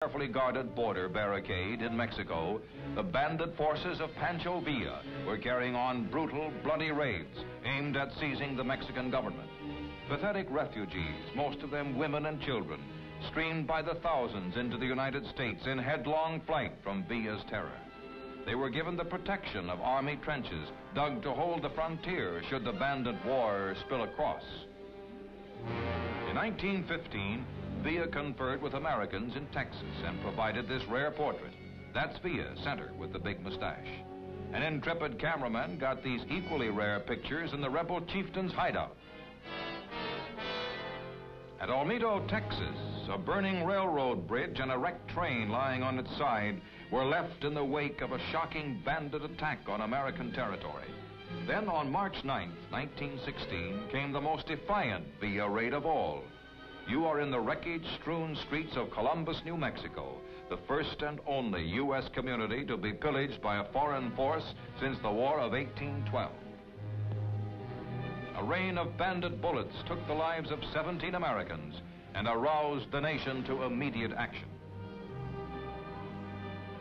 Carefully guarded border barricade in Mexico, the bandit forces of Pancho Villa were carrying on brutal, bloody raids aimed at seizing the Mexican government. Pathetic refugees, most of them women and children, streamed by the thousands into the United States in headlong flight from Villa's terror. They were given the protection of army trenches dug to hold the frontier should the bandit war spill across. In 1915, Villa conferred with Americans in Texas and provided this rare portrait. That's Villa, center with the big mustache. An intrepid cameraman got these equally rare pictures in the rebel chieftain's hideout. At Olmedo, Texas, a burning railroad bridge and a wrecked train lying on its side were left in the wake of a shocking bandit attack on American territory. Then on March 9th, 1916, came the most defiant Villa raid of all. You are in the wreckage-strewn streets of Columbus, New Mexico, the first and only U.S. community to be pillaged by a foreign force since the War of 1812. A rain of bandit bullets took the lives of 17 Americans and aroused the nation to immediate action.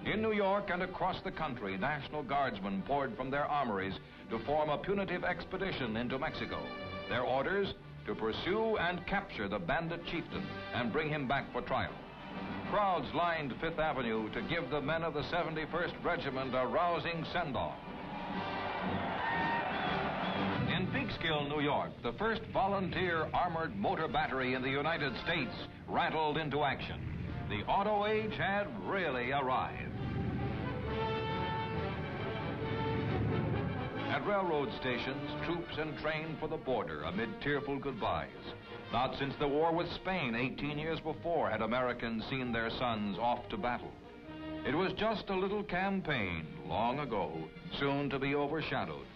In New York and across the country, National Guardsmen poured from their armories to form a punitive expedition into Mexico. Their orders: to pursue and capture the bandit chieftain and bring him back for trial. Crowds lined Fifth Avenue to give the men of the 71st Regiment a rousing send-off. In Peekskill, New York, the first volunteer armored motor battery in the United States rattled into action. The auto age had really arrived. At railroad stations, troops entrained for the border amid tearful goodbyes. Not since the war with Spain 18 years before had Americans seen their sons off to battle. It was just a little campaign long ago, soon to be overshadowed.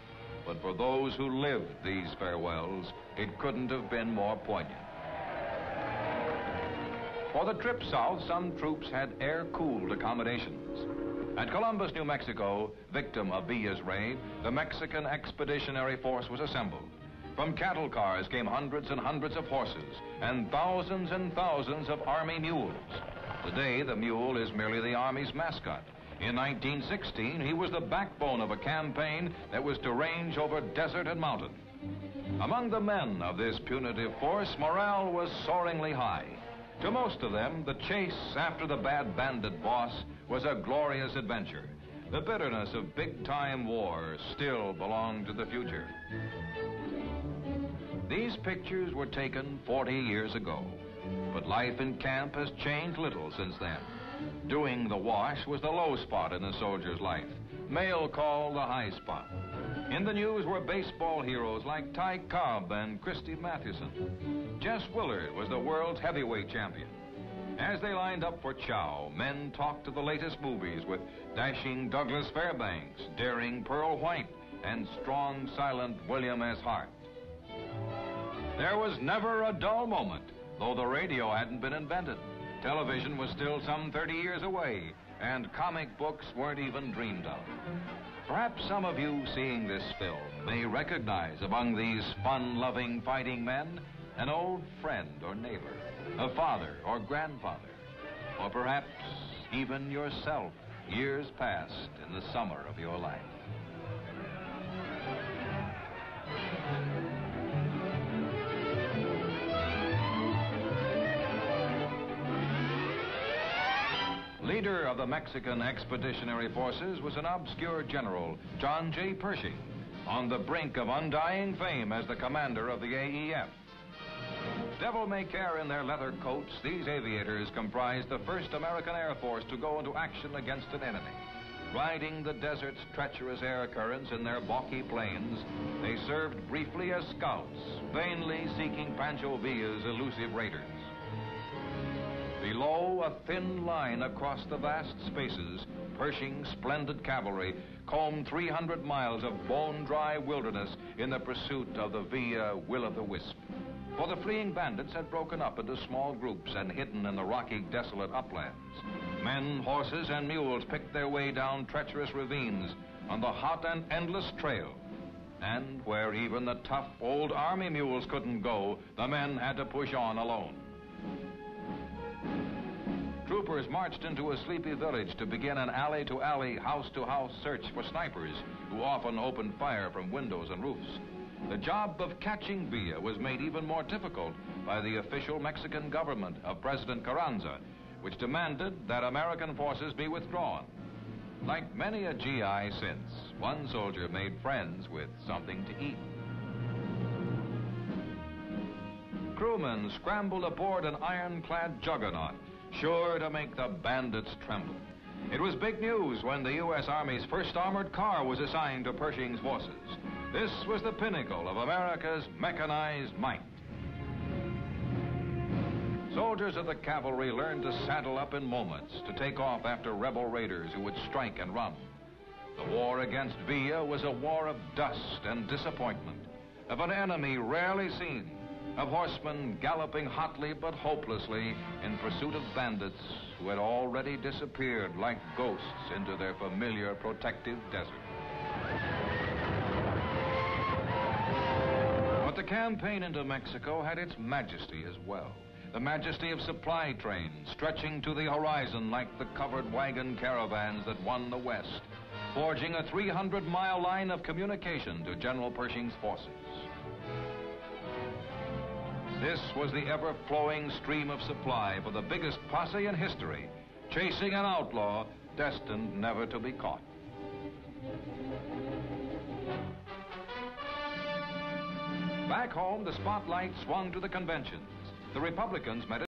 But for those who lived these farewells, it couldn't have been more poignant. For the trip south, some troops had air-cooled accommodations. At Columbus, New Mexico, victim of Villa's raid, the Mexican Expeditionary Force was assembled. From cattle cars came hundreds and hundreds of horses and thousands of Army mules. Today, the mule is merely the Army's mascot. In 1916, he was the backbone of a campaign that was to range over desert and mountain. Among the men of this punitive force, morale was soaringly high. To most of them, the chase after the bad bandit boss was a glorious adventure. The bitterness of big-time war still belonged to the future. These pictures were taken 40 years ago, but life in camp has changed little since then. Doing the wash was the low spot in a soldier's life, mail call the high spot. In the news were baseball heroes like Ty Cobb and Christy Mathewson. Jess Willard was the world's heavyweight champion. As they lined up for chow, men talked to the latest movies with dashing Douglas Fairbanks, daring Pearl White, and strong, silent William S. Hart. There was never a dull moment, though the radio hadn't been invented. Television was still some 30 years away, and comic books weren't even dreamed of. Perhaps some of you seeing this film may recognize among these fun-loving fighting men an old friend or neighbor, a father or grandfather, or perhaps even yourself years past in the summer of your life. Leader of the Mexican Expeditionary Forces was an obscure general, John J. Pershing, on the brink of undying fame as the commander of the AEF. Devil-may-care in their leather coats, these aviators comprised the first American Air Force to go into action against an enemy. Riding the desert's treacherous air currents in their balky planes, they served briefly as scouts, vainly seeking Pancho Villa's elusive raiders. Below, a thin line across the vast spaces, Pershing's splendid cavalry combed 300 miles of bone-dry wilderness in the pursuit of the Villa Will-o'-the-Wisp. For the fleeing bandits had broken up into small groups and hidden in the rocky, desolate uplands. Men, horses, and mules picked their way down treacherous ravines on the hot and endless trail. And where even the tough old Army mules couldn't go, the men had to push on alone. troopers marched into a sleepy village to begin an alley-to-alley, house-to-house search for snipers who often opened fire from windows and roofs. The job of catching Villa was made even more difficult by the official Mexican government of President Carranza, which demanded that American forces be withdrawn. Like many a GI since, one soldier made friends with something to eat. Crewmen scrambled aboard an ironclad juggernaut, sure to make the bandits tremble. It was big news when the U.S. Army's first armored car was assigned to Pershing's forces. This was the pinnacle of America's mechanized might. Soldiers of the cavalry learned to saddle up in moments to take off after rebel raiders who would strike and run. The war against Villa was a war of dust and disappointment, of an enemy rarely seen, of horsemen galloping hotly but hopelessly in pursuit of bandits who had already disappeared like ghosts into their familiar protective desert. But the campaign into Mexico had its majesty as well. The majesty of supply trains stretching to the horizon like the covered wagon caravans that won the West, forging a 300-mile line of communication to General Pershing's forces. This was the ever-flowing stream of supply for the biggest posse in history, chasing an outlaw destined never to be caught. Back home, the spotlight swung to the conventions. The Republicans met